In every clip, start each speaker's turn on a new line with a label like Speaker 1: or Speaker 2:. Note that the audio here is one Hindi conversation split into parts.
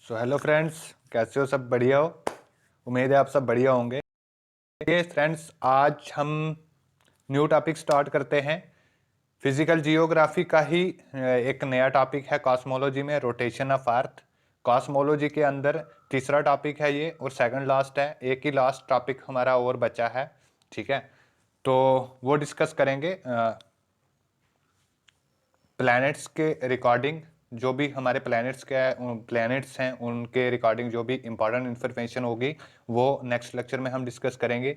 Speaker 1: सो हेलो फ्रेंड्स, कैसे हो? सब बढ़िया हो? उम्मीद है आप सब बढ़िया होंगे। ये फ्रेंड्स, आज हम न्यू टॉपिक स्टार्ट करते हैं। फिजिकल जियोग्राफी का ही एक नया टॉपिक है कॉस्मोलॉजी में, रोटेशन ऑफ अर्थ। कॉस्मोलॉजी के अंदर तीसरा टॉपिक है ये और सेकंड लास्ट है। एक ही लास्ट टॉपिक हमारा और बचा है, ठीक है? तो वो डिस्कस करेंगे प्लैनेट्स के रिकॉर्डिंग। जो भी हमारे प्लैनेट्स हैं उनके रिकॉर्डिंग जो भी इंपॉर्टेंट इन्फॉर्मेशन होगी वो नेक्स्ट लेक्चर में हम डिस्कस करेंगे।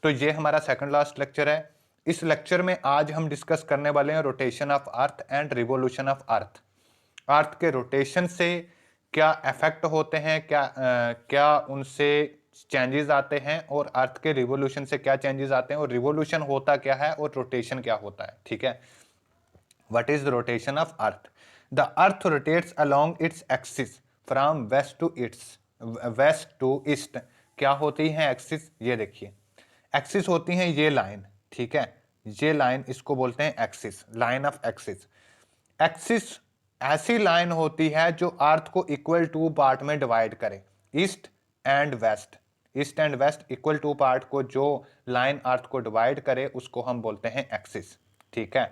Speaker 1: तो ये हमारा सेकंड लास्ट लेक्चर है। इस लेक्चर में आज हम डिस्कस करने वाले हैं rotation of earth and revolution of earth. Earth के रोटेशन से क्या इफेक्ट होते हैं, क्या उनसे चेंजेस आते हैं, और अर्थ के रिवोल्यूशन से क्या चेंजेस आते हैं, और रिवोल्यूशन होता क्या है और रोटेशन क्या होता है, ठीक है? What is the rotation of Earth? The Earth rotates along its axis from west to east. क्या होती है एक्सिस? ये देखिए, एक्सिस होती है ये लाइन, ठीक है? ये लाइन इसको बोलते हैं axis, line of axis. Axis ऐसी लाइन होती है जो अर्थ को इक्वल टू पार्ट में डिवाइड करे, east and west. East and west equal to part को जो लाइन अर्थ को डिवाइड करे उसको हम बोलते हैं एक्सिस, ठीक है?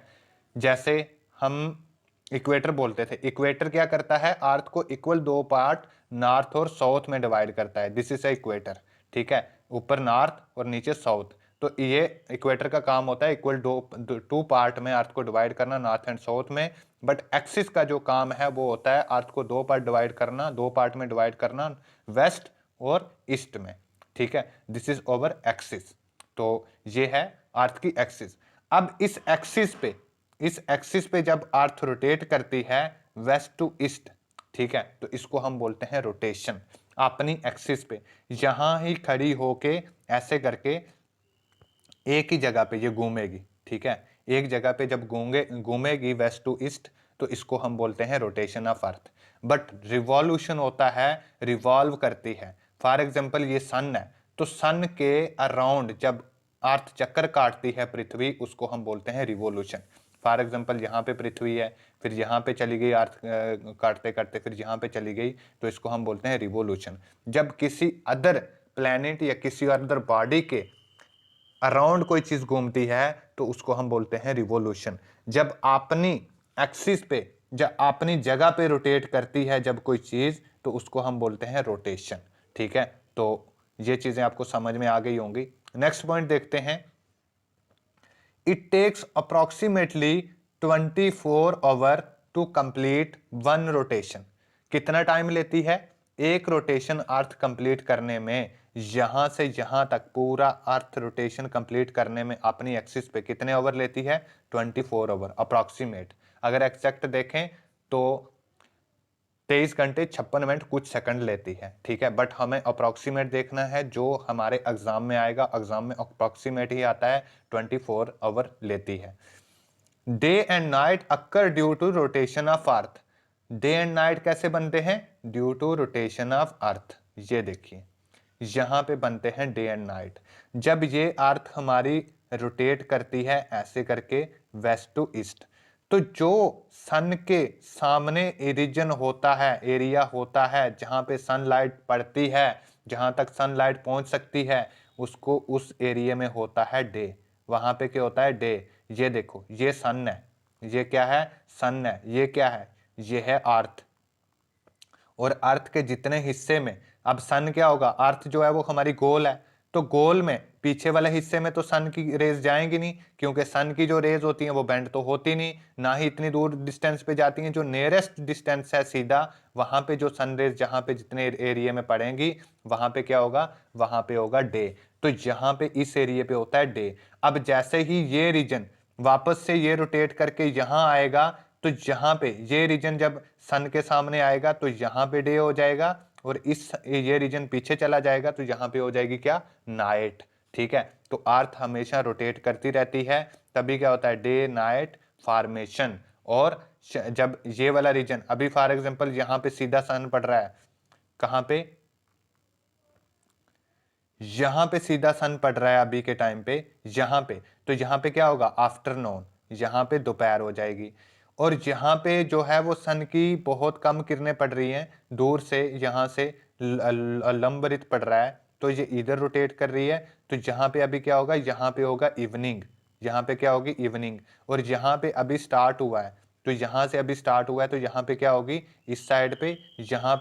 Speaker 1: जैसे हम इक्वेटर बोलते थे, इक्वेटर क्या करता है? अर्थ को इक्वल दो पार्ट नॉर्थ और साउथ में डिवाइड करता है। दिस इज इक्वेटर, ठीक है? ऊपर नॉर्थ और नीचे साउथ। तो ये इक्वेटर का काम होता है इक्वल टू पार्ट में अर्थ को डिवाइड करना, नॉर्थ एंड साउथ में। बट एक्सिस का जो काम है वो होता है अर्थ को दो पार्ट डिवाइड करना, दो पार्ट में डिवाइड करना, वेस्ट और ईस्ट में, ठीक है? This is over axis. तो ये है अर्थ की एक्सिस। अब इस एक्सिस पे जब अर्थ रोटेट करती है वेस्ट टू ईस्ट, ठीक है, तो इसको हम बोलते हैं रोटेशन। अपनी एक्सिस पे यहां ही खड़ी होके ऐसे करके एक ही जगह पे ये घूमेगी, ठीक है? एक जगह पे जब घूमेगी वेस्ट टू ईस्ट, तो इसको हम बोलते हैं rotation of earth. But revolution होता है, रिवॉल्व करती है। फॉर एग्जांपल ये सन है, तो सन के अराउंड जब अर्थ चक्कर काटती है पृथ्वी, उसको हम बोलते हैं रिवॉल्यूशन। फॉर एग्जांपल यहाँ पे पृथ्वी है, फिर यहाँ पे चली गई अर्थ काटते काटते, फिर यहाँ पे चली गई, तो इसको हम बोलते हैं रिवॉल्यूशन। जब किसी अदर प्लैनेट या किसी अदर बॉडी के अराउंड कोई चीज घूमती है तो उसको हम बोलते हैं रिवॉल्यूशन। जब अपनी एक्सिस पे, जब अपनी जगह पे रोटेट करती है जब कोई चीज, तो उसको हम बोलते हैं रोटेशन, ठीक है? तो ये चीजें आपको समझ में आ गई होंगी। नेक्स्ट पॉइंट देखते हैं। It takes approximately 24 hour to complete one rotation. कितना टाइम लेती है एक रोटेशन अर्थ कंप्लीट करने में? यहां से यहां तक पूरा अर्थ रोटेशन कंप्लीट करने में अपनी एक्सिस पे कितने आवर लेती है? 24 आवर अप्रोक्सीमेट। अगर एक्जैक्ट देखें तो 23 घंटे 56 मिनट कुछ सेकंड लेती है, ठीक है? बट हमें अप्रोक्सीमेट देखना है, जो हमारे एग्जाम में आएगा। एग्जाम में अप्रोक्सीमेट ही आता है, 24 आवर लेती है। Day and night occur due to rotation of earth. Day and night कैसे बनते हैं? Due to rotation of earth. ये देखिए, यहां पे बनते हैं डे एंड नाइट। जब ये अर्थ हमारी रोटेट करती है ऐसे करके वेस्ट टू ईस्ट, तो जो सन के सामने रीजन होता है, एरिया होता है जहां पे सनलाइट पड़ती है, जहां तक सनलाइट पहुंच सकती है, उसको उस एरिया में होता है डे। वहां पे क्या होता है? डे। ये देखो, ये सन है, ये क्या है? सन है। ये क्या है? ये है अर्थ। और अर्थ के जितने हिस्से में, अब सन क्या होगा? अर्थ जो है वो हमारी गोल है, तो गोल में पीछे वाले हिस्से में तो सन की रेज जाएंगी नहीं, क्योंकि सन की जो रेज होती हैं वो बेंड तो होती नहीं, ना ही इतनी दूर डिस्टेंस पे जाती हैं। जो नियरेस्ट डिस्टेंस है सीधा, वहां पे जो सन रेज जहां पे जितने एरिया में पड़ेंगी, वहां पे क्या होगा? वहां पे होगा डे। तो यहाँ पे इस एरिया पे होता है डे। अब जैसे ही ये रीजन वापस से ये रोटेट करके यहां आएगा, तो यहां पे ये रीजन जब सन के सामने आएगा तो यहां पे डे हो जाएगा, और इस ये रीजन पीछे चला जाएगा तो यहां पे हो जाएगी क्या? नाइट, ठीक है? तो अर्थ हमेशा रोटेट करती रहती है, तभी क्या होता है? Day night formation. और जब ये वाला रीजन, अभी फॉर एग्जांपल यहां पे सीधा सन पड़ रहा है, कहां पे? यहां पे सीधा सन पड़ रहा है अभी के टाइम पे, यहां पे। तो यहां पे क्या होगा? आफ्टरनून, यहां पे दोपहर हो जाएगी। और यहाँ पे जो है वो सन की बहुत कम किरणें पड़ रही हैं, दूर से यहाँ से लंबरित पड़ रहा है, तो ये इधर रोटेट कर रही है। तो यहाँ पे अभी क्या होगा, यहाँ पे होगा इवनिंग, यहाँ पे क्या होगी इवनिंग। और यहाँ पे अभी स्टार्ट हुआ है, तो यहाँ से अभी स्टार्ट हुआ है, तो यहाँ पे क्या होगी इस साइड पे, यहाँ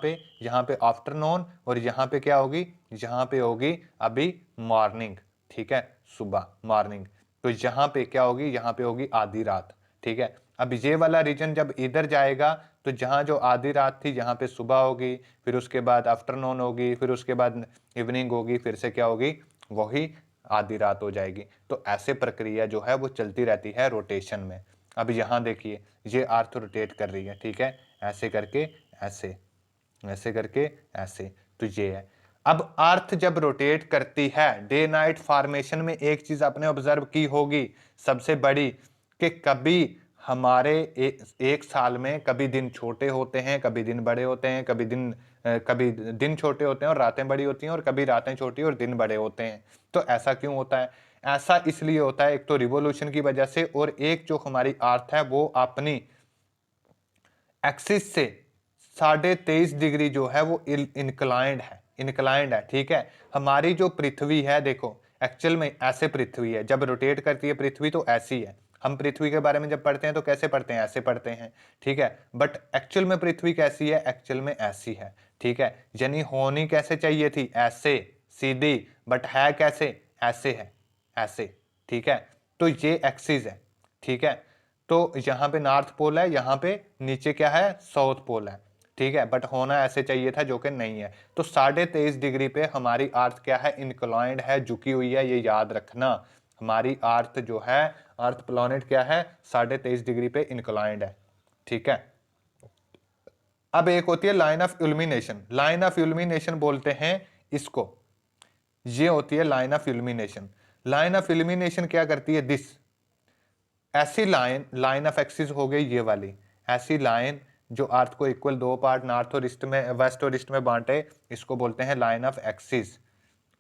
Speaker 1: पे आफ्टरनून, और यहाँ पे क्या होगी, यहाँ पे होगी अभी मॉर्निंग। ठीक है, सुबह मॉर्निंग। तो यहाँ पे क्या होगी, यहाँ पे होगी आधी रात। ठीक है, अब ये वाला रीजन जब इधर जाएगा तो जहाँ जो आधी रात थी यहाँ पे सुबह होगी, फिर उसके बाद आफ्टरनून होगी, फिर उसके बाद इवनिंग होगी, फिर से क्या होगी वही आधी रात हो जाएगी। तो ऐसे प्रक्रिया जो है वो चलती रहती है रोटेशन में। अब यहाँ देखिए ये अर्थ रोटेट कर रही है, ठीक है, ऐसे करके ऐसे, ऐसे करके ऐसे, तो ये है। अब अर्थ जब रोटेट करती है, डे नाइट फॉर्मेशन में एक चीज आपने ऑब्जर्व की होगी सबसे बड़ी, कि कभी हमारे एक साल में कभी दिन छोटे होते हैं, कभी दिन बड़े होते हैं, कभी दिन छोटे होते हैं और रातें बड़ी होती हैं, और कभी रातें छोटी और दिन बड़े होते हैं। तो ऐसा क्यों होता है? ऐसा इसलिए होता है, एक तो रिवोल्यूशन की वजह से, और एक जो हमारी अर्थ है वो अपनी एक्सिस से 23.5 डिग्री जो है वो इनक्लाइंड है, ठीक है। हमारी जो पृथ्वी है देखो, एक्चुअल में ऐसे पृथ्वी है, जब रोटेट करती है पृथ्वी तो ऐसी है। हम पृथ्वी के बारे में जब पढ़ते हैं तो कैसे पढ़ते हैं, ऐसे पढ़ते हैं, ठीक है। बट एक्चुअल में पृथ्वी कैसी है, एक्चुअल में ऐसी है, ठीक है। यानी होनी कैसे चाहिए थी, ऐसे सीधी, बट है कैसे, ऐसे है, ऐसे, ठीक है। तो ये एक्सिस है, ठीक है। तो यहाँ पे नॉर्थ पोल है, यहाँ पे नीचे क्या है, साउथ पोल है, ठीक है। बट होना ऐसे चाहिए था, जो कि नहीं है। तो 23.5 डिग्री पे हमारी अर्थ क्या है, इंक्लाइंड है, झुकी हुई है, ये याद रखना। हमारी अर्थ जो है, अर्थ प्लैनेट क्या है, 23.5 डिग्री पे इंक्लाइंड है, ठीक है। अब एक होती है line of illumination. Line of illumination बोलते हैं इसको, ये होती है line of illumination. Line of illumination क्या करती है, दिस ऐसी लाइन ऑफ एक्सिस हो गई ये वाली, ऐसी लाइन जो अर्थ को इक्वल दो पार्ट नॉर्थ और ईस्ट में, वेस्ट और ईस्ट में बांटे, इसको बोलते हैं लाइन ऑफ एक्सिस।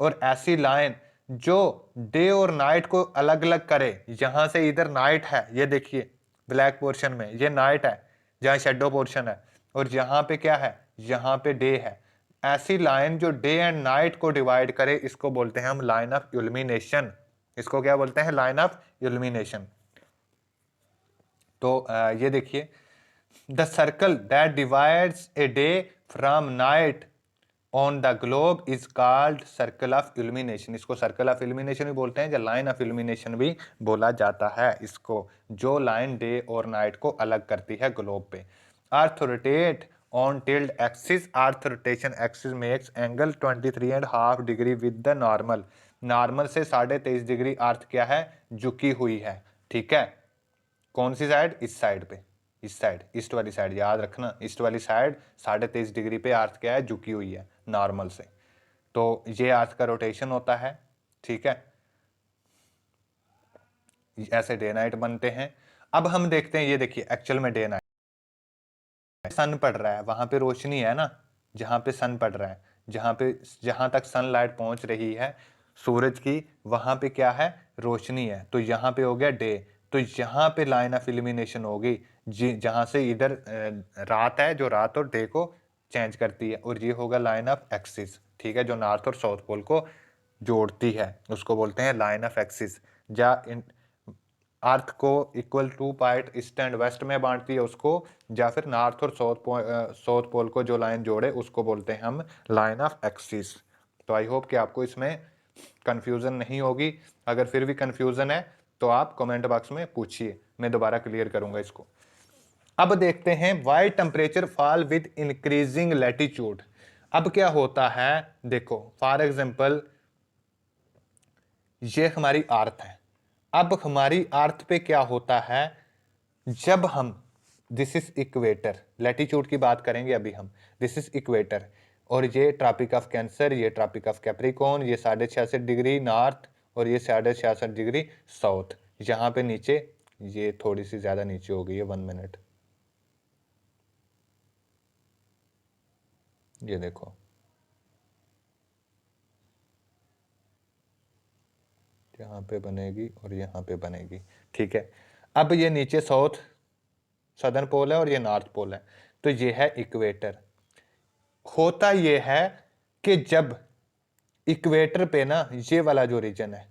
Speaker 1: और ऐसी लाइन जो डे और नाइट को अलग अलग करे, यहां से इधर नाइट है, ये देखिए ब्लैक पोर्शन में ये नाइट है, जहां शेडो पोर्शन है, और यहाँ पे क्या है, यहाँ पे डे है। ऐसी लाइन जो डे एंड नाइट को डिवाइड करे, इसको बोलते हैं हम लाइन ऑफ इल्यूमिनेशन। इसको क्या बोलते हैं, लाइन ऑफ इल्यूमिनेशन। तो ये देखिए, the circle that divides a day from night on the globe is called circle of illumination. इसको सर्कल ऑफ इल्यूमिनेशन भी बोलते हैं, या लाइन ऑफ इल्यूमिनेशन भी बोला जाता है इसको, जो लाइन डे और नाइट को अलग करती है ग्लोब पे। Earth rotate on tilde axis, earth rotation axis makes angle 23.5 degree with the normal. Normal से 23.5 डिग्री अर्थ क्या है, झुकी हुई है, ठीक है। कौन सी साइड, इस साइड पे, इस साइड, ईस्ट वाली साइड, याद रखना, ईस्ट वाली साइड 23.5 डिग्री पे अर्थ क्या है, झुकी हुई है नॉर्मल से। तो ये अर्थ का रोटेशन होता है, ठीक है। ऐसे डे नाइट बनते हैं। अब हम देखते हैं, ये देखिए एक्चुअल में डे नाइट, सन पड़ रहा है, वहां पे रोशनी है ना, जहां पे सन पड़ रहा है, जहां तक सनलाइट पहुंच रही है सूरज की, वहां पे क्या है, रोशनी है। तो यहाँ पे हो गया डे, तो यहाँ पे लाइन ऑफ इल्यूमिनेशन होगी जी, जहां से इधर रात है, जो रात और डे को चेंज करती है, और ये होगा लाइन ऑफ एक्सिस, ठीक है, जो नॉर्थ और साउथ पोल को जोड़ती है, उसको बोलते हैं लाइन ऑफ एक्सिस। जा अर्थ को equal to part east and west में बांटती है उसको, या फिर नॉर्थ और साउथ पोल को जो लाइन जोड़े, उसको बोलते हैं हम लाइन ऑफ एक्सिस। तो आई होप कि आपको इसमें कंफ्यूजन नहीं होगी। अगर फिर भी कंफ्यूजन है तो आप कमेंट बॉक्स में पूछिए, मैं दोबारा क्लियर करूंगा इसको। अब देखते हैं why temperature fall with increasing latitude. अब क्या होता है, देखो फॉर एग्जांपल ये हमारी अर्थ है। अब हमारी अर्थ पे क्या होता है, जब हम, दिस इज इक्वेटर, लैटिट्यूड की बात करेंगे अभी हम, दिस इज इक्वेटर, और ये ट्रॉपिक ऑफ कैंसर, ये ट्रॉपिक ऑफ कैप्रिकॉर्न, ये 66.5 डिग्री नॉर्थ, और ये 66.5 डिग्री साउथ। यहाँ पे नीचे, ये थोड़ी सी ज्यादा नीचे हो गई है, 1 मिनट, ये देखो, यहाँ पे बनेगी और यहाँ पे बनेगी, ठीक है। अब ये नीचे साउथ, सदर्न पोल है और ये नॉर्थ पोल है। तो ये है इक्वेटर। होता ये है कि जब इक्वेटर पे ना ये वाला जो रीजन है,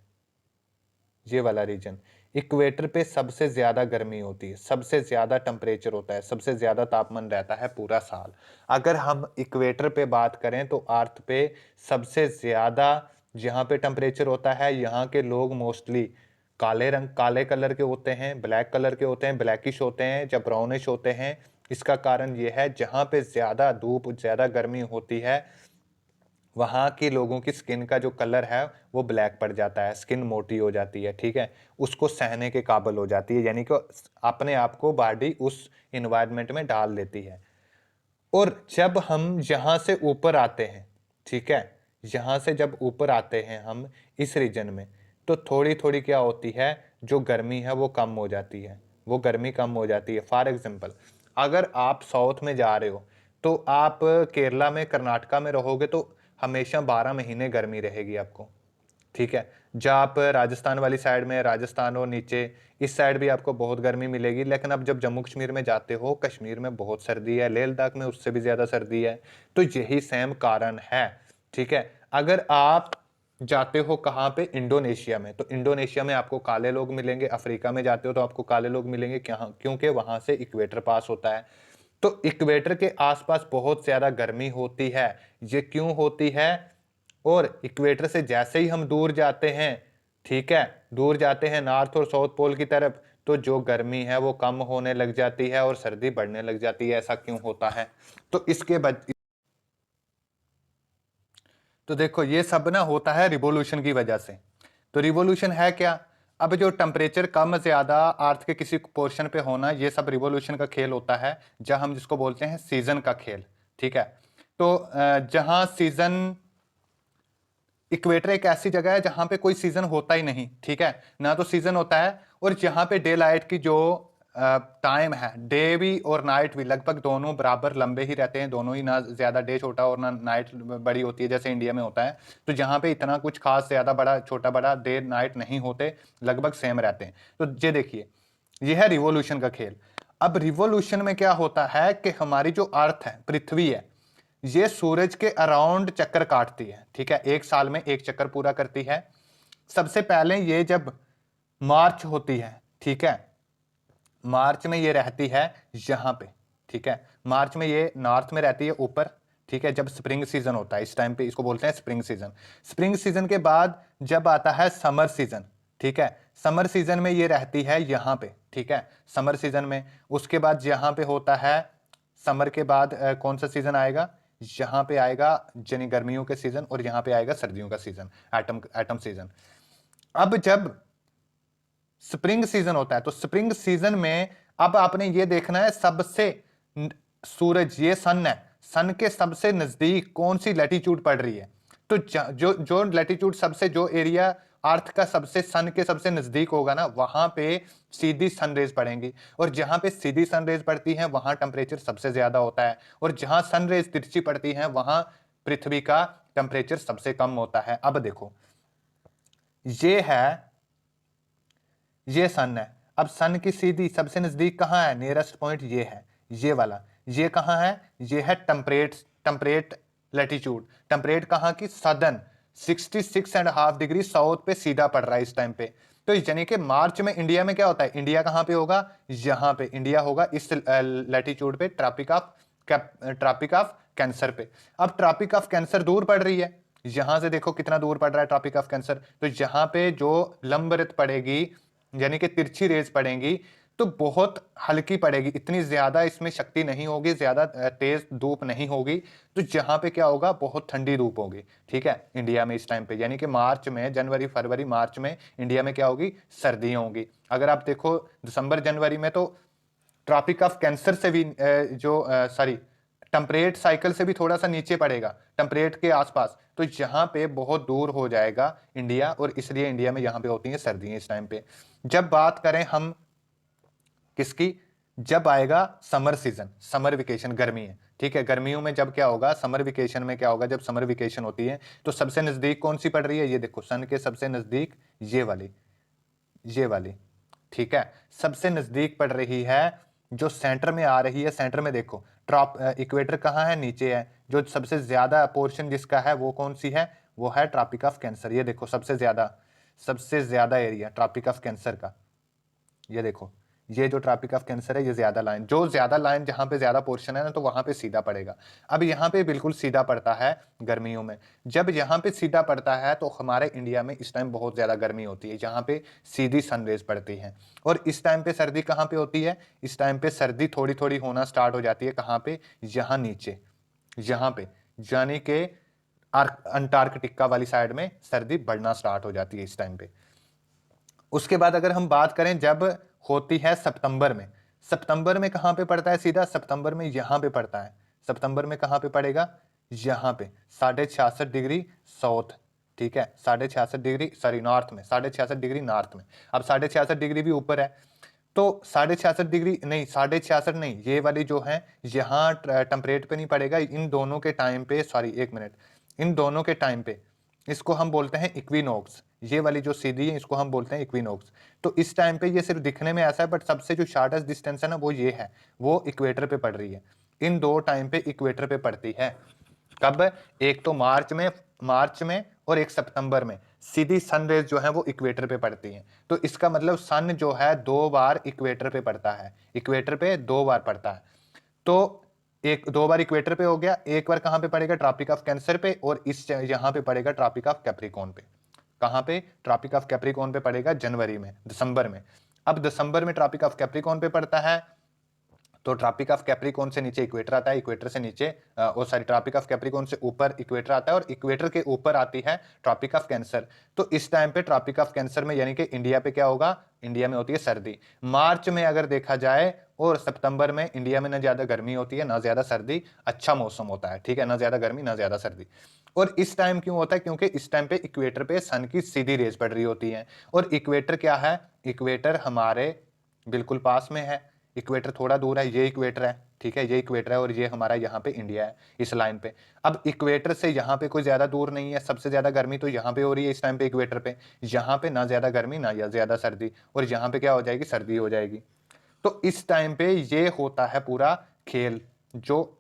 Speaker 1: ये वाला रीजन, इक्वेटर पे सबसे ज्यादा गर्मी होती है, सबसे ज्यादा टेम्परेचर होता है, सबसे ज्यादा तापमान रहता है पूरा साल। अगर हम इक्वेटर पे बात करें तो अर्थ पे सबसे ज्यादा जहाँ पे टेम्परेचर होता है, यहाँ के लोग मोस्टली काले कलर के होते हैं, ब्लैक कलर के होते हैं, ब्लैकिश होते हैं या ब्राउनिश होते हैं। इसका कारण ये है जहाँ पे ज्यादा धूप ज्यादा गर्मी होती है वहाँ के लोगों की स्किन का जो कलर है वो ब्लैक पड़ जाता है, स्किन मोटी हो जाती है, ठीक है, उसको सहने के काबिल हो जाती है, यानी कि अपने आप को बॉडी उस इन्वायरमेंट में डाल लेती है। और जब हम यहाँ से ऊपर आते हैं, ठीक है, यहाँ से जब ऊपर आते हैं हम इस रीजन में, तो थोड़ी थोड़ी क्या होती है, जो गर्मी है वो कम हो जाती है, वो गर्मी कम हो जाती है। फॉर एग्जाम्पल अगर आप साउथ में जा रहे हो तो आप केरला में कर्नाटका में रहोगे तो हमेशा 12 महीने गर्मी रहेगी आपको, ठीक है। जब आप राजस्थान वाली साइड में, राजस्थान और नीचे इस साइड भी आपको बहुत गर्मी मिलेगी, लेकिन अब जब जम्मू कश्मीर में जाते हो, कश्मीर में बहुत सर्दी है, लेह लद्दाख में उससे भी ज्यादा सर्दी है। तो यही सेम कारण है, ठीक है। अगर आप जाते हो कहाँ पे, इंडोनेशिया में, तो इंडोनेशिया में आपको काले लोग मिलेंगे, अफ्रीका में जाते हो तो आपको काले लोग मिलेंगे, क्योंकि वहां से इक्वेटर पास होता है। तो इक्वेटर के आसपास बहुत ज्यादा गर्मी होती है। ये क्यों होती है? और इक्वेटर से जैसे ही हम दूर जाते हैं, ठीक है, दूर जाते हैं नॉर्थ और साउथ पोल की तरफ, तो जो गर्मी है वो कम होने लग जाती है और सर्दी बढ़ने लग जाती है। ऐसा क्यों होता है? तो इसके बाद तो देखो ये सब ना होता है रिवोल्यूशन की वजह से। तो रिवोल्यूशन है क्या? अब जो टेम्परेचर कम ज्यादा अर्थ के किसी पोर्शन पे होना, ये सब रिवोल्यूशन का खेल होता है, जहां हम जिसको बोलते हैं सीजन का खेल, ठीक है। तो जहां सीजन, इक्वेटर एक ऐसी जगह है जहां पे कोई सीजन होता ही नहीं, ठीक है, ना तो सीजन होता है, और जहां पे डे लाइट की जो टाइम है, डे भी और नाइट भी लगभग दोनों बराबर लंबे ही रहते हैं, दोनों ही, ना ज्यादा डे छोटा और ना नाइट बड़ी होती है जैसे इंडिया में होता है। तो जहां पे इतना कुछ खास ज्यादा बड़ा छोटा बड़ा डे नाइट नहीं होते, लगभग सेम रहते हैं। तो ये देखिए, यह है रिवोल्यूशन का खेल। अब रिवोल्यूशन में क्या होता है कि हमारी जो अर्थ है, पृथ्वी है, ये सूरज के अराउंड चक्कर काटती है, ठीक है, एक साल में एक चक्कर पूरा करती है। सबसे पहले ये जब मार्च होती है, ठीक है, मार्च में ये रहती है यहां पे, ठीक है, मार्च में ये नॉर्थ में रहती है ऊपर, ठीक है। जब स्प्रिंग सीजन होता है इस टाइम पे इसको बोलते हैं स्प्रिंग सीजन। स्प्रिंग सीजन के बाद जब आता है समर सीजन, ठीक है, समर सीजन में ये रहती है यहां पे, ठीक है, समर सीजन में। उसके बाद यहां पे होता है, समर के बाद कौन सा सीजन आएगा, यहां पे आएगा यानी गर्मियों के सीजन, और यहां पे आएगा सर्दियों का सीजन, एटम एटम सीजन। अब जब स्प्रिंग सीजन होता है तो स्प्रिंग सीजन में अब आपने ये देखना है सबसे सूरज, ये सन है, सन के सबसे नजदीक कौन सी लैटिट्यूड पड़ रही है। तो जो जो लैटिट्यूड सबसे, जो एरिया अर्थ का सबसे सन के सबसे नजदीक होगा ना, वहां पे सीधी सनरेज पड़ेंगी, और जहां पे सीधी सनरेज पड़ती हैं वहां टेम्परेचर सबसे ज्यादा होता है, और जहां सनरेज तिरछी पड़ती हैं वहां पृथ्वी का टेम्परेचर सबसे कम होता है। अब देखो, ये है, ये सन है। अब सन की सीधी सबसे नजदीक कहां है, नियरेस्ट पॉइंट ये है, ये वाला। ये कहां है, ये है टेम्परेट, टेम्परेट लैटिट्यूड। टेम्परेट कहां की, सदर्न, 66.5 डिग्री साउथ पे सीधा पड़ रहा है इस टाइम पे। तो यानी कि मार्च में इंडिया में क्या होता है, इंडिया कहां पे होगा, यहां पे इंडिया होगा, इस लैटिट्यूड पे, ट्रॉपिक ऑफ कैंसर पे। अब ट्रॉपिक ऑफ कैंसर दूर पड़ रही है, यहां से देखो कितना दूर पड़ रहा है ट्रॉपिक ऑफ कैंसर। तो यहां पे जो लंबरत पड़ेगी, यानी कि तिरछी रेज पड़ेंगी, तो बहुत हल्की पड़ेगी, इतनी ज्यादा इसमें शक्ति नहीं होगी, ज्यादा तेज धूप नहीं होगी। तो जहां पे क्या होगा, बहुत ठंडी धूप होगी, ठीक है, इंडिया में इस टाइम पे, यानी कि मार्च में, जनवरी फरवरी मार्च में इंडिया में क्या होगी, सर्दियां होंगी। अगर आप देखो दिसंबर जनवरी में तो ट्रॉपिक ऑफ कैंसर से भी जो सॉरी टेम्परेट साइकिल से भी थोड़ा सा नीचे पड़ेगा, टेम्परेट के आसपास। तो यहाँ पे बहुत दूर हो जाएगा इंडिया, और इसलिए इंडिया में यहाँ पे होती हैं सर्दियां इस टाइम पे। जब बात करें हम किसकी, जब आएगा समर सीजन, समर वेकेशन, गर्मी है, ठीक है, गर्मियों में जब क्या होगा, समर वेकेशन में क्या होगा, जब समर वेकेशन होती है तो सबसे नजदीक कौन सी पड़ रही है, ये देखो, सन के सबसे नजदीक ये वाली, ये वाली, ठीक है, सबसे नजदीक पड़ रही है जो सेंटर में आ रही है, सेंटर में देखो इक्वेटर कहाँ है, नीचे है। जो सबसे ज्यादा पोर्शन जिसका है वो कौन सी है, वो है ट्रॉपिक ऑफ कैंसर। ये देखो सबसे ज्यादा एरिया ट्रॉपिक ऑफ कैंसर का, ये देखो, ये जो ट्रॉपिक ऑफ कैंसर है, ये ज्यादा लाइन जहां पे ज्यादा पोर्शन है ना, तो वहां पे सीधा पड़ेगा। अब यहाँ पे बिल्कुल सीधा पड़ता है गर्मियों में। जब यहाँ पे सीधा पड़ता है तो हमारे इंडिया में इस टाइम बहुत ज्यादा गर्मी होती है, जहाँ पे सीधी सनरेज पड़ती है। और इस टाइम पे सर्दी कहाँ पे होती है, इस टाइम पे सर्दी थोड़ी थोड़ी होना स्टार्ट हो जाती है। कहाँ पे, यहाँ नीचे, यहाँ पे, यानी कि अंटार्कटिका वाली साइड में सर्दी बढ़ना स्टार्ट हो जाती है इस टाइम पे। उसके बाद अगर हम बात करें जब होती है सितंबर में, सितंबर में कहां पे पड़ता है सीधा, सितंबर में यहां पे पड़ता है। सितंबर में कहां पे पड़ेगा, यहां पे 66.5 डिग्री साउथ, ठीक है, 66.5 डिग्री, सॉरी नॉर्थ में, 66.5 डिग्री नॉर्थ में। अब 66.5 डिग्री भी ऊपर है, तो 66.5 डिग्री नहीं, 66.5 नहीं, ये वाली जो है यहाँ टेम्परेट पे नहीं पड़ेगा, इन दोनों के टाइम पे, सॉरी एक मिनट, इन दोनों के टाइम पे इसको हम बोलते हैं इक्विनोक्स। ये वाली जो सीधी है इसको हम बोलते हैं इक्विनोक्स। तो इस टाइम पे ये सिर्फ दिखने में ऐसा है, बट सबसे जो शार्टेस्ट डिस्टेंस है ना वो ये है, वो इक्वेटर पे पड़ रही है। इन दो टाइम पे इक्वेटर पे पड़ती है। कब, एक तो मार्च में और एक सितंबर में सीधी सन रेज जो है वो इक्वेटर पे पड़ती है। तो इसका मतलब सन जो है 2 बार इक्वेटर पे पड़ता है, इक्वेटर पे 2 बार पड़ता है। तो एक 2 बार इक्वेटर पे हो गया, एक बार कहां पे पड़ेगा, ट्रॉपिक ऑफ कैंसर पे, और इस यहां पे पड़ेगा ट्रॉपिक ऑफ कैप्रिकॉर्न पे। कहां पे, ट्रॉपिक ऑफ कैप्रिकॉर्न पे पड़ेगा जनवरी में, दिसंबर में। अब दिसंबर में ट्रॉपिक ऑफ कैप्रिकॉर्न पे पड़ता है, तो ट्रॉपिक ऑफ कैप्रिकॉर्न से नीचे इक्वेटर आता है, इक्वेटर से नीचे सॉरी ट्रॉपिक ऑफ कैप्रिकॉर्न से ऊपर इक्वेटर आता है, और इक्वेटर के ऊपर आती है ट्रॉपिक ऑफ कैंसर। तो इस टाइम पे ट्रॉपिक ऑफ कैंसर में यानी कि इंडिया पे क्या होगा, इंडिया में होती है सर्दी। मार्च में अगर देखा जाए और सितंबर में इंडिया में ना ज्यादा गर्मी होती है ना ज्यादा सर्दी, अच्छा मौसम होता है, ठीक है, ना ज्यादा गर्मी ना ज्यादा सर्दी। और इस टाइम क्यों होता है, क्योंकि इस टाइम पे इक्वेटर पे सन की सीधी रेज पड़ रही होती है। और इक्वेटर क्या है, इक्वेटर हमारे बिल्कुल पास में है, इक्वेटर थोड़ा दूर है, ये इक्वेटर है, ठीक है, ये इक्वेटर है, और ये हमारा यहाँ पे इंडिया है इस लाइन पे। अब इक्वेटर से यहाँ पे कोई ज्यादा दूर नहीं है, सबसे ज्यादा गर्मी तो यहाँ पे हो रही है इस टाइम पे इक्वेटर पे। यहाँ पे ना ज्यादा गर्मी ना ज्यादा सर्दी, और यहाँ पे क्या हो जाएगी, सर्दी हो जाएगी। तो इस टाइम पे ये होता है पूरा खेल, जो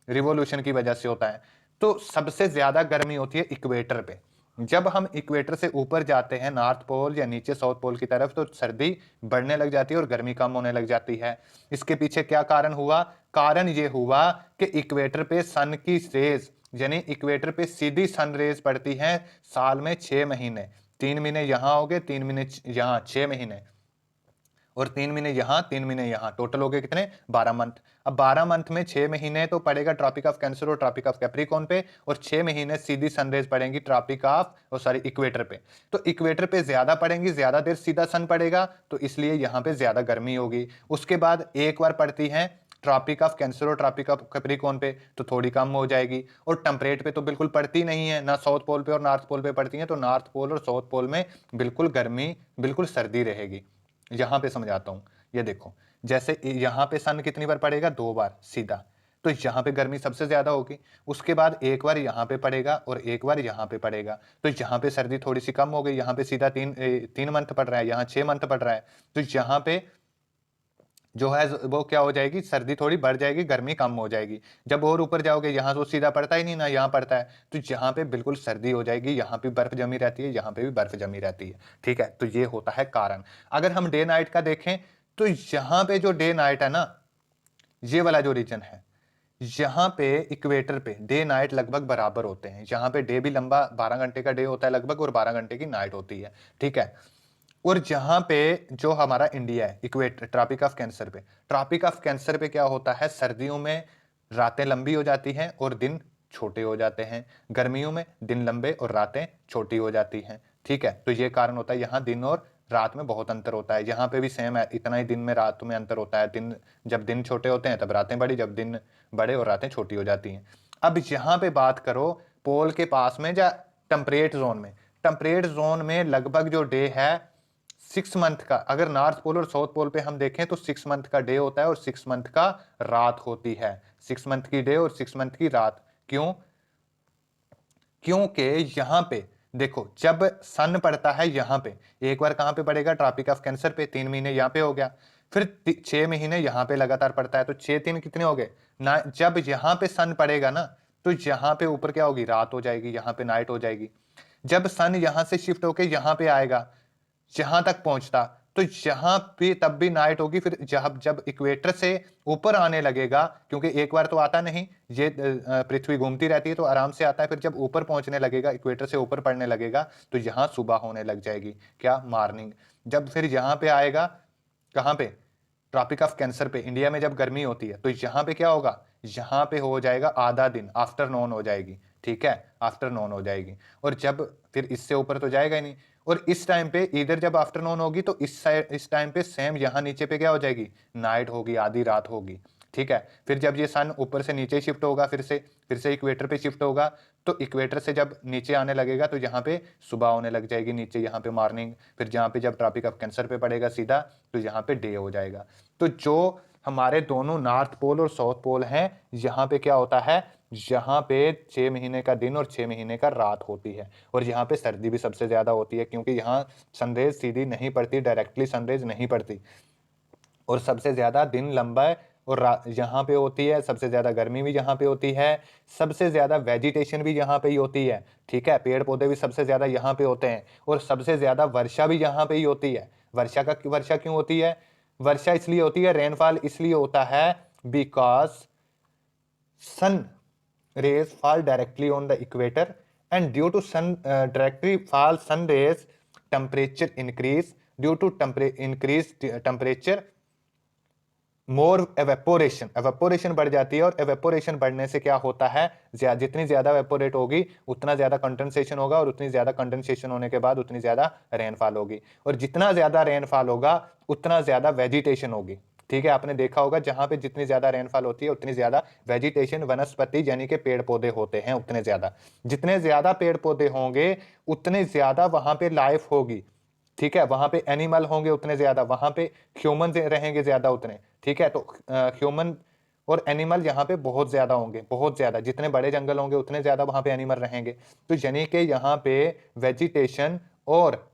Speaker 1: रिवॉल्यूशन की वजह से होता है। तो सबसे ज्यादा गर्मी होती है इक्वेटर पे। जब हम इक्वेटर से ऊपर जाते हैं नॉर्थ पोल या नीचे साउथ पोल की तरफ, तो सर्दी बढ़ने लग जाती है और गर्मी कम होने लग जाती है। इसके पीछे क्या कारण हुआ, कारण ये हुआ कि इक्वेटर पे सन की रेज, यानी इक्वेटर पे सीधी सन रेज पड़ती है साल में 6 महीने। 3 महीने यहां हो गए, 3 महीने यहां, 6 महीने, और 3 महीने यहाँ 3 महीने यहाँ, टोटल हो गए कितने, 12 मंथ। अब 12 मंथ में 6 महीने तो पड़ेगा ट्रॉपिक ऑफ कैंसर और ट्रॉपिक ऑफ कैप्रिकॉर्न पे, और 6 महीने सीधी सनरेज पड़ेंगी ट्रॉपिक ऑफ सॉरी इक्वेटर पे। तो इक्वेटर पे ज्यादा पड़ेंगी, ज्यादा देर सीधा सन पड़ेगा, तो इसलिए यहाँ पे ज्यादा गर्मी होगी। उसके बाद एक बार पड़ती है ट्रॉपिक ऑफ कैंसर और ट्रॉपिक ऑफ कैप्रिकॉर्न पे, तो थोड़ी कम हो जाएगी। और टेम्परेट पे तो बिल्कुल पड़ती नहीं है, ना साउथ पोल पे और नॉर्थ पोल पे पड़ती है, तो नॉर्थ पोल और साउथ पोल में बिल्कुल गर्मी, बिल्कुल सर्दी रहेगी। यहां पे समझाता हूं, ये देखो, जैसे यहां पे सन कितनी बार पड़ेगा, 2 बार सीधा, तो यहां पे गर्मी सबसे ज्यादा होगी। उसके बाद एक बार यहां पे पड़ेगा और एक बार यहां पे पड़ेगा, तो यहां पे सर्दी थोड़ी सी कम हो गई, यहां पे सीधा 3 मंथ पड़ रहा है, यहां 6 मंथ पड़ रहा है। तो यहां पे जो है वो क्या हो जाएगी, सर्दी थोड़ी बढ़ जाएगी, गर्मी कम हो जाएगी। जब और ऊपर जाओगे, यहाँ तो सीधा पड़ता ही नहीं ना यहाँ पड़ता है, तो यहाँ पे बिल्कुल सर्दी हो जाएगी, यहाँ पे बर्फ जमी रहती है, यहाँ पे भी बर्फ जमी रहती है, ठीक है। तो ये होता है कारण। अगर हम डे नाइट का देखें, तो यहाँ पे जो डे नाइट है ना, ये वाला जो रीजन है, यहाँ पे इक्वेटर पे डे नाइट लगभग बराबर होते हैं। यहाँ पे डे भी लंबा 12 घंटे का डे होता है लगभग, और 12 घंटे की नाइट होती है, ठीक है। और जहां पे जो हमारा इंडिया है इक्वेटर ट्रॉपिक ऑफ कैंसर पे, ट्रॉपिक ऑफ कैंसर पे क्या होता है, सर्दियों में रातें लंबी हो जाती हैं और दिन छोटे हो जाते हैं, गर्मियों में दिन लंबे और रातें छोटी हो जाती हैं, ठीक है। तो ये कारण होता है, यहाँ दिन और रात में बहुत अंतर होता है। यहाँ पे भी सेम है, इतना ही दिन में रात में अंतर होता है। दिन जब दिन छोटे होते हैं तब रातें बड़ी, जब दिन बड़े और रातें छोटी हो जाती हैं। अब यहाँ पे बात करो पोल के पास में या टेम्परेट जोन में, टेम्परेट जोन में लगभग जो डे है 6 मंथ का, अगर नॉर्थ पोल और साउथ पोल पे हम देखें तो 6 मंथ का डे होता है और 6 मंथ का रात होती है। 6 मंथ की डे और 6 मंथ की रात, क्यों, क्योंकि यहां पे देखो, जब सन पड़ता है यहां पे, एक बार कहां पे पड़ेगा, ट्रॉपिक ऑफ कैंसर पे, 3 महीने यहां पे हो गया। फिर 6 महीने यहाँ पे लगातार पड़ता है, तो 6 3 कितने हो गए ना। जब यहाँ पे सन पड़ेगा ना, तो यहाँ पे ऊपर क्या होगी, रात हो जाएगी, यहाँ पे नाइट हो जाएगी। जब सन यहाँ से शिफ्ट होके यहाँ पे आएगा, जहां तक पहुंचता, तो यहां पे तब भी नाइट होगी। फिर जब जब इक्वेटर से ऊपर आने लगेगा, क्योंकि एक बार तो आता नहीं, ये पृथ्वी घूमती रहती है तो आराम से आता है। फिर जब ऊपर पहुंचने लगेगा, इक्वेटर से ऊपर पड़ने लगेगा, तो यहां सुबह होने लग जाएगी, क्या, मॉर्निंग। जब फिर यहां पे आएगा, कहां पे, ट्रॉपिक ऑफ कैंसर पे, इंडिया में जब गर्मी होती है, तो यहां पे क्या होगा, यहां पे हो जाएगा आधा दिन, आफ्टरनून हो जाएगी, ठीक है, आफ्टरनून हो जाएगी। और जब फिर इससे ऊपर तो जाएगा ही नहीं। और इस टाइम पे इधर जब आफ्टरनून होगी, तो इस साइड इस टाइम पे सेम यहाँ नीचे पे क्या हो जाएगी, नाइट होगी, आधी रात होगी, ठीक है। फिर जब ये सन ऊपर से नीचे शिफ्ट होगा, फिर से इक्वेटर पे शिफ्ट होगा, तो इक्वेटर से जब नीचे आने लगेगा, तो यहाँ पे सुबह होने लग जाएगी, नीचे यहाँ पे मॉर्निंग। फिर यहाँ पे जब ट्रॉपिक ऑफ कैंसर पे पड़ेगा सीधा, तो यहाँ पे डे हो जाएगा। तो जो हमारे दोनों नॉर्थ पोल और साउथ पोल हैं, यहाँ पे क्या होता है, यहाँ पे 6 महीने का दिन और 6 महीने का रात होती है। और यहाँ पे सर्दी भी सबसे ज्यादा होती है, क्योंकि यहाँ सनरेज सीधी नहीं पड़ती, डायरेक्टली सनरेज नहीं पड़ती, और सबसे ज्यादा दिन लंबा है। और यहाँ पे होती है सबसे ज्यादा गर्मी भी, यहाँ पे होती है सबसे ज्यादा वेजिटेशन भी, यहाँ पे ही होती है, ठीक है। पेड़ पौधे भी सबसे ज्यादा यहाँ पे होते हैं, और सबसे ज्यादा वर्षा भी यहाँ पे ही होती है। वर्षा क्यों होती है, वर्षा इसलिए होती है, रेनफॉल इसलिए होता है, because sun rays fall directly on the equator, and due to directly fall sun rays, temperature increase. Due to increased temperature, more evaporation बढ़ जाती है। और एवेपोरेशन बढ़ने से क्या होता है, जितनी ज्यादा एवेपोरेट होगी, उतना ज्यादा कंडेंसेशन होगा, और उतनी ज्यादा कंडेंसेशन होने के बाद उतनी ज्यादा रेनफॉल होगी, और जितना ज्यादा रेनफॉल होगा उतना ज्यादा वेजिटेशन होगी, ठीक है। आपने देखा होगा, जहां पे जितनी ज्यादा रेनफॉल होती है उतनी ज्यादा वेजिटेशन, वनस्पति यानी कि पेड़ पौधे होते हैं उतने ज्यादा। जितने ज्यादा पेड़ पौधे होंगे उतने ज्यादा वहां पे लाइफ होगी, ठीक है। वहां पे एनिमल होंगे उतने ज्यादा, वहां पे ह्यूमन रहेंगे ज्यादा उतने, ठीक है। तो ह्यूमन और एनिमल यहाँ पे बहुत ज्यादा होंगे, बहुत ज्यादा। जितने बड़े जंगल होंगे उतने ज्यादा वहां पे एनिमल रहेंगे। तो यानी कि यहाँ पे वेजिटेशन और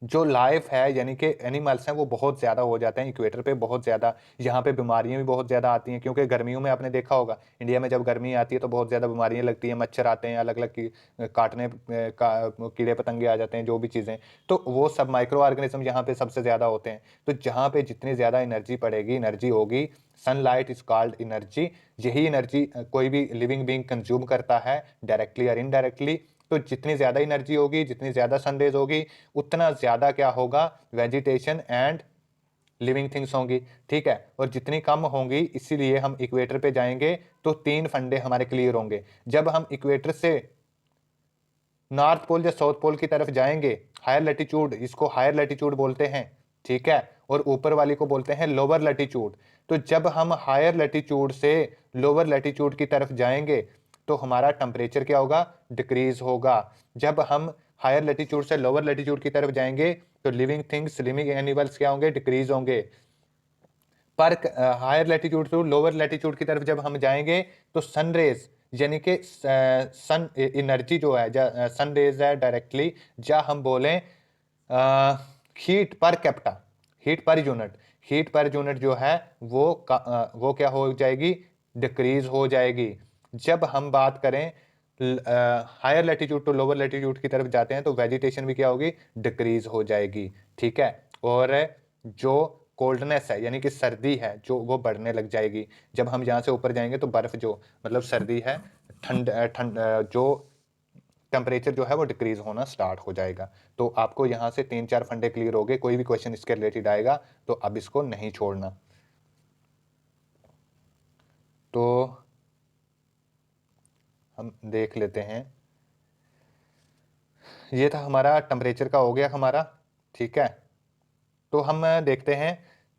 Speaker 1: जो लाइफ है, यानी कि एनिमल्स हैं, वो बहुत ज्यादा हो जाते हैं इक्वेटर पे, बहुत ज्यादा। यहाँ पे बीमारियां भी बहुत ज्यादा आती हैं, क्योंकि गर्मियों में आपने देखा होगा, इंडिया में जब गर्मी आती है तो बहुत ज्यादा बीमारियां लगती हैं, मच्छर आते हैं, अलग अलग की काटने कीड़े पतंगे आ जाते हैं, जो भी चीजें, तो वो सब माइक्रो ऑर्गेनिज्म यहाँ पे सबसे ज्यादा होते हैं। तो जहाँ पे जितनी ज्यादा एनर्जी पड़ेगी, एनर्जी होगी, सनलाइट इज कॉल्ड एनर्जी। यही एनर्जी कोई भी लिविंग बींग कंज्यूम करता है, डायरेक्टली और इनडायरेक्टली। तो जितनी ज्यादा एनर्जी होगी, जितनी ज्यादा सनरेज होगी, उतना ज्यादा क्या होगा, वेजिटेशन एंड लिविंग थिंग्स होंगी, ठीक है। और जितनी कम होंगी, इसीलिए हम इक्वेटर पे जाएंगे तो 3 फंडे हमारे क्लियर होंगे। जब हम इक्वेटर से नॉर्थ पोल या साउथ पोल की तरफ जाएंगे, हायर लैटिट्यूड, इसको हायर लैटिट्यूड बोलते हैं, ठीक है, और ऊपर वाली को बोलते हैं लोअर लैटिट्यूड। तो जब हम हायर लैटिट्यूड से लोअर लैटिट्यूड की तरफ जाएंगे, तो हमारा टेम्परेचर क्या होगा, डिक्रीज होगा। जब हम हायर लैटिट्यूड से लोअर लैटिट्यूड की तरफ जाएंगे, तो लिविंग थिंग्स, लिविंग एनिमल्स क्या होंगे, डिक्रीज होंगे। पर higher latitude to lower latitude की तरफ जब हम जाएंगे, तो सनरेज यानी कि सन एनर्जी जो है, सन रेज है डायरेक्टली, या हम बोलें हीट पर कैप्टा, हीट पर यूनिट जो है वो क्या हो जाएगी, डिक्रीज हो जाएगी। जब हम बात करें higher latitude to lower latitude की तरफ जाते हैं, तो वेजिटेशन भी क्या होगी, डिक्रीज हो जाएगी, ठीक है। और जो कोल्डनेस है, यानी कि सर्दी है, जो वो बढ़ने लग जाएगी। जब हम यहाँ से ऊपर जाएंगे, तो बर्फ जो, मतलब सर्दी है, ठंड ठंड जो टेम्परेचर जो है वो डिक्रीज होना स्टार्ट हो जाएगा। तो आपको यहाँ से 3 4 फंडे क्लियर हो गए। कोई भी क्वेश्चन इसके रिलेटेड आएगा तो अब इसको नहीं छोड़ना। तो हम देख लेते हैं, ये था हमारा टेम्परेचर का हो गया हमारा, ठीक है। तो हम देखते हैं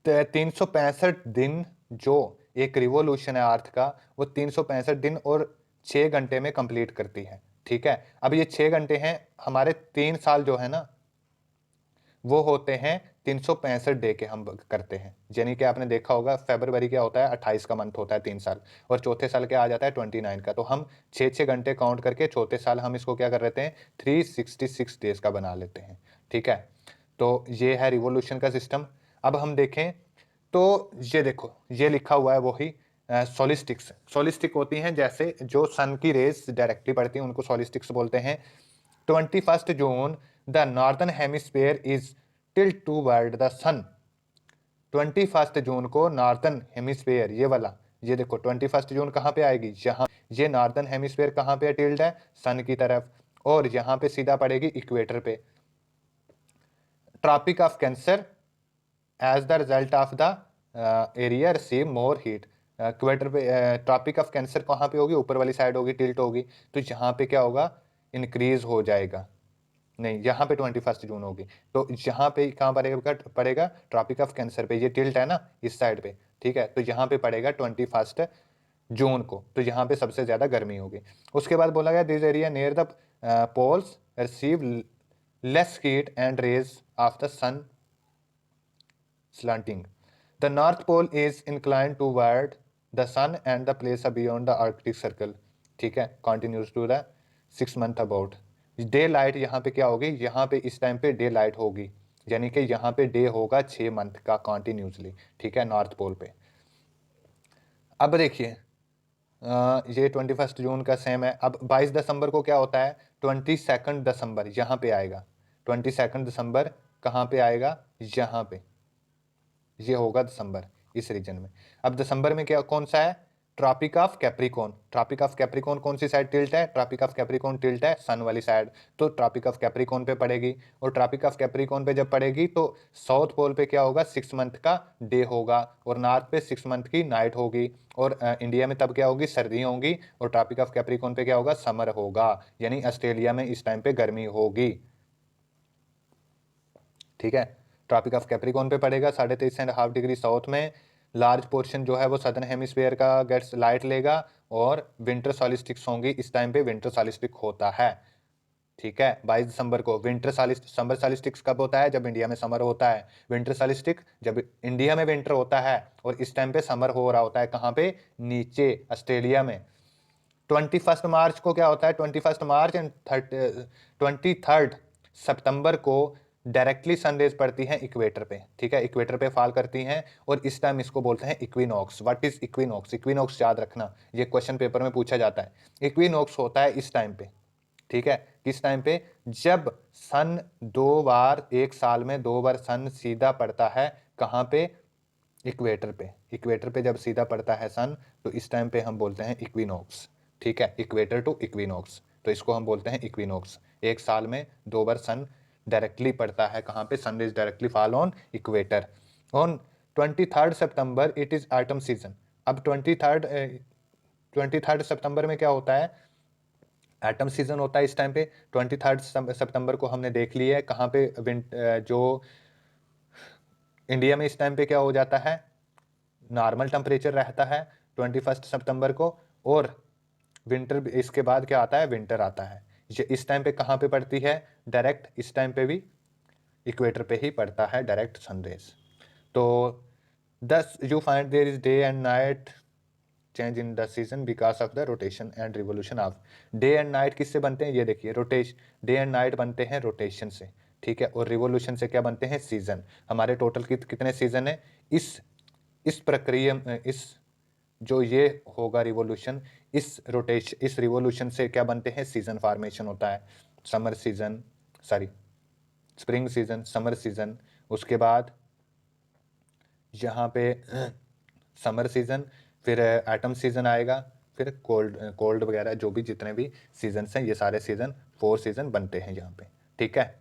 Speaker 1: 365 दिन, जो एक रिवॉल्यूशन है अर्थ का, वो 365 दिन और 6 घंटे में कंप्लीट करती है, ठीक है। अब ये 6 घंटे हैं, हमारे 3 साल जो है ना, वो होते हैं 365 डे के हम करते हैं। यानी कि आपने देखा होगा, फरवरी क्या होता है, 28 का मंथ होता है 3 साल, और चौथे साल क्या आ जाता है, 29 का। तो हम 6 6 घंटे काउंट करके चौथे साल हम इसको क्या कर लेते हैं, 366 डेज का बना लेते हैं, ठीक है। तो ये है रिवॉल्यूशन का सिस्टम। अब हम देखें तो ये देखो, ये लिखा हुआ है वही सोलिस्टिक्स। सोलिस्टिक होती हैं जैसे जो सन की रेज डायरेक्टली पड़ती हैं उनको सोलिस्टिक्स बोलते हैं। 21 June the northern hemisphere is tilt toward the sun. 21 June को नॉर्दर्न हेमिस्फीयर, ये वाला, ये देखो 21 जून कहाँ पे आएगी, यहाँ, ये नॉर्दर्न हेमिस्फीयर कहाँ पे टिल्ड है, सन की तरफ, और यहाँ पे सीधा पड़ेगी इक्वेटर पे। Tropic of Cancer as the result of the area receive more heat. Equator पे ट्रॉपिक ऑफ कैंसर कहाँ पे होगी, ऊपर वाली साइड होगी, टिल्ट होगी, तो यहाँ पे क्या होगा, इंक्रीज हो जाएगा। नहीं, यहाँ पे 21 जून होगी, तो यहाँ पे कहाँ पड़ेगा, पड़ेगा ट्रॉपिक ऑफ कैंसर पे, ये टिल्ट है ना इस साइड पे, ठीक है, तो यहाँ पे पड़ेगा 21 जून को, तो यहाँ पे सबसे ज्यादा गर्मी होगी। उसके बाद बोला गया this area near the poles receive less heat and rays of the sun slanting. The North Pole is inclined toward the sun and the place beyond the Arctic Circle. ठीक है, continues to the 6 month about. Day light यहाँ पे क्या होगी, यहाँ पे इस टाइम पे डे लाइट होगी, यानी कि यहाँ पे डे होगा 6 मंथ का कॉन्टिन्यूसली, ठीक है, नॉर्थ पोल पे। अब देखिए ये 21 जून का सेम है। अब 22 दिसंबर को क्या होता है, 22 दिसंबर यहाँ पे आएगा, 22 दिसंबर कहाँ पे आएगा, यहाँ पे, ये होगा दिसंबर इस रीजन में। अब दिसंबर में क्या कौन सा है, tropic of Capricorn. Tropic of Capricorn कौन सी साइड टिल्ट है, ट्रॉपिक ऑफ कैप्रिकॉर्न टिल्ट है सन वाली साइड, तो ट्रॉपिक ऑफ कैप्रिकॉर्न पे पड़ेगी, और ट्रॉपिक ऑफ कैप्रिकॉर्न पे जब पड़ेगी तो साउथ पोल पे क्या होगा, 6 मंथ का डे होगा, और नॉर्थ पे 6 मंथ की नाइट होगी, और इंडिया में तब क्या होगी, सर्दियाँ होंगी, और ट्रॉपिक ऑफ कैप्रिकॉर्न पे क्या होगा, समर होगा, यानी ऑस्ट्रेलिया में इस टाइम पे गर्मी होगी, ठीक है। ट्रॉपिक ऑफ कैप्रिकॉर्न पे पड़ेगा 23.5 डिग्री साउथ में, लार्ज पोर्शन जो है वो सदर्न हेमिस्फीयर का गेट्स लाइट लेगा, और विंटर सॉलिस्टिक्स होंगी, इस टाइम पे विंटर सॉलिस्टिक होता है, ठीक है। 22 दिसंबर को विंटर सॉलिस्टिक, समर सॉलिस्टिक्स कब होता है, जब इंडिया में समर होता है, विंटर सॉलिस्टिक जब इंडिया में विंटर होता है, और इस टाइम पे समर हो रहा होता है, कहाँ पे, नीचे ऑस्ट्रेलिया में। 21 मार्च को क्या होता है, 21 मार्च एंड 23 सितंबर को डायरेक्टली सनरेज पड़ती हैं इक्वेटर पे, ठीक है, इक्वेटर पे फॉल करती हैं, और इस टाइम इसको बोलते हैं equinox. What is equinox, equinox याद रखना, ये क्वेश्चन पेपर में पूछा जाता है। इक्विनॉक्स होता है इस टाइम पे, ठीक है, किस टाइम पे, जब सन 2 बार, एक साल में 2 बार सन सीधा पड़ता है, कहाँ पे, इक्वेटर पे। इक्वेटर पे जब सीधा पड़ता है सन, तो इस टाइम पे हम बोलते हैं इक्विनॉक्स, ठीक है, इक्वेटर टू इक्विनॉक्स, तो इसको हम बोलते हैं इक्विनॉक्स। एक साल में 2 बार सन डायरेक्टली पड़ता है, कहाँ पे, sun is directly fall on equator. On 23 September it is autumn season. अब 23 सितंबर में क्या होता है, एटम सीजन होता है इस टाइम पे। 23 सितंबर को हमने देख लिया है, कहाँ पे जो इंडिया में इस टाइम पे क्या हो जाता है, नॉर्मल टेम्परेचर रहता है 21 सितंबर को, और विंटर, इसके बाद क्या आता है, विंटर आता है। ये इस टाइम पे कहाँ पे पड़ती है, डायरेक्ट इस टाइम पे भी इक्वेटर पे ही पड़ता है डायरेक्ट सनरेज। तो thus you find there is day and night change in the season because of the rotation and revolution of. Day and night किससे बनते हैं, ये देखिए, रोटेशन, डे एंड नाइट बनते हैं रोटेशन से, ठीक है, और रिवोल्यूशन से क्या बनते हैं, सीजन। हमारे टोटल कितने सीजन है, इस प्रक्रिया में, इस जो ये होगा रिवोल्यूशन, इस रिवोल्यूशन से क्या बनते हैं, सीजन फॉर्मेशन होता है। Summer season, sorry, spring season, summer season, उसके बाद यहाँ पे समर सीजन, फिर एटम सीजन आएगा, फिर कोल्ड कोल्ड वगैरह, जो भी जितने भी सीजन्स हैं, ये सारे सीजन, 4 सीजन बनते हैं यहाँ पे, ठीक है।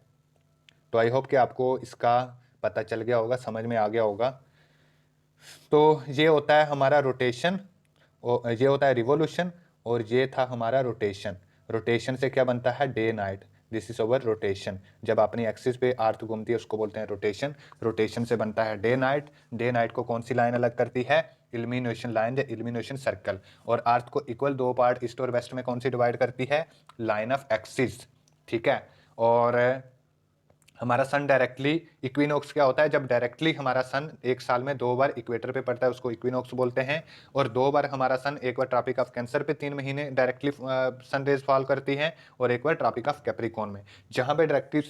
Speaker 1: तो आई होप कि आपको इसका पता चल गया होगा, समझ में आ गया होगा। तो ये होता है हमारा रोटेशन, और ये होता है रिवोल्यूशन, और ये था हमारा रोटेशन। रोटेशन से क्या बनता है, day night, this is over rotation. जब अपनी एक्सिस पे अर्थ घूमती है उसको बोलते हैं रोटेशन। रोटेशन से बनता है डे नाइट। डे नाइट को कौन सी लाइन अलग करती है, इल्यूमिनेशन लाइन या इल्यूमिनेशन सर्कल। और अर्थ को इक्वल 2 पार्ट ईस्ट और वेस्ट में कौन सी डिवाइड करती है, लाइन ऑफ एक्सिस, ठीक है। और हमारा सन डायरेक्टली, इक्विनॉक्स क्या होता है, जब डायरेक्टली हमारा सन एक साल में 2 बार इक्वेटर पे पड़ता है उसको इक्विनॉक्स बोलते हैं। और 2 बार हमारा सन, एक बार ट्रॉपिक ऑफ कैंसर पे 3 महीने डायरेक्टली सन रेज फॉल करती हैं, और एक बार ट्रॉपिक ऑफ कैप्रिकॉर्न में। जहाँ पे डायरेक्टली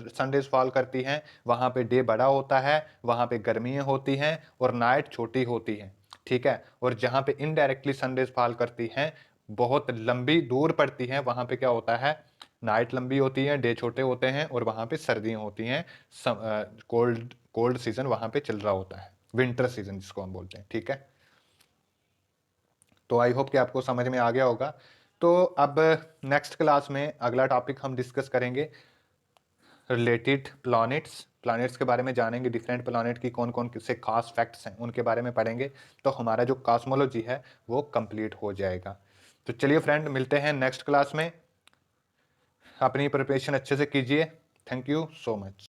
Speaker 1: सन रेज फॉल करती हैं वहाँ पे डे बड़ा होता है, वहाँ पे गर्मियाँ होती हैं और नाइट छोटी होती हैं, ठीक है। और जहाँ पे इनडायरेक्टली सन रेज फॉल करती हैं, बहुत लंबी दूर पड़ती हैं, वहाँ पे क्या होता है, नाइट लंबी होती है, डे छोटे होते हैं, और वहाँ पे सर्दियाँ होती हैं, कोल्ड कोल्ड सीजन वहाँ पे चल रहा होता है, विंटर सीजन जिसको हम बोलते हैं, ठीक है। तो आई होप कि आपको समझ में आ गया होगा। तो अब नेक्स्ट क्लास में अगला टॉपिक हम डिस्कस करेंगे रिलेटेड प्लैनेट्स। प्लैनेट्स के बारे में जानेंगे, डिफरेंट प्लैनेट की कौन कौन से खास फैक्ट्स हैं उनके बारे में पढ़ेंगे, तो हमारा जो कॉस्मोलॉजी है वो कंप्लीट हो जाएगा। तो चलिए फ्रेंड, मिलते हैं नेक्स्ट क्लास में। अपनी प्रिपरेशन अच्छे से कीजिए। Thank you so much.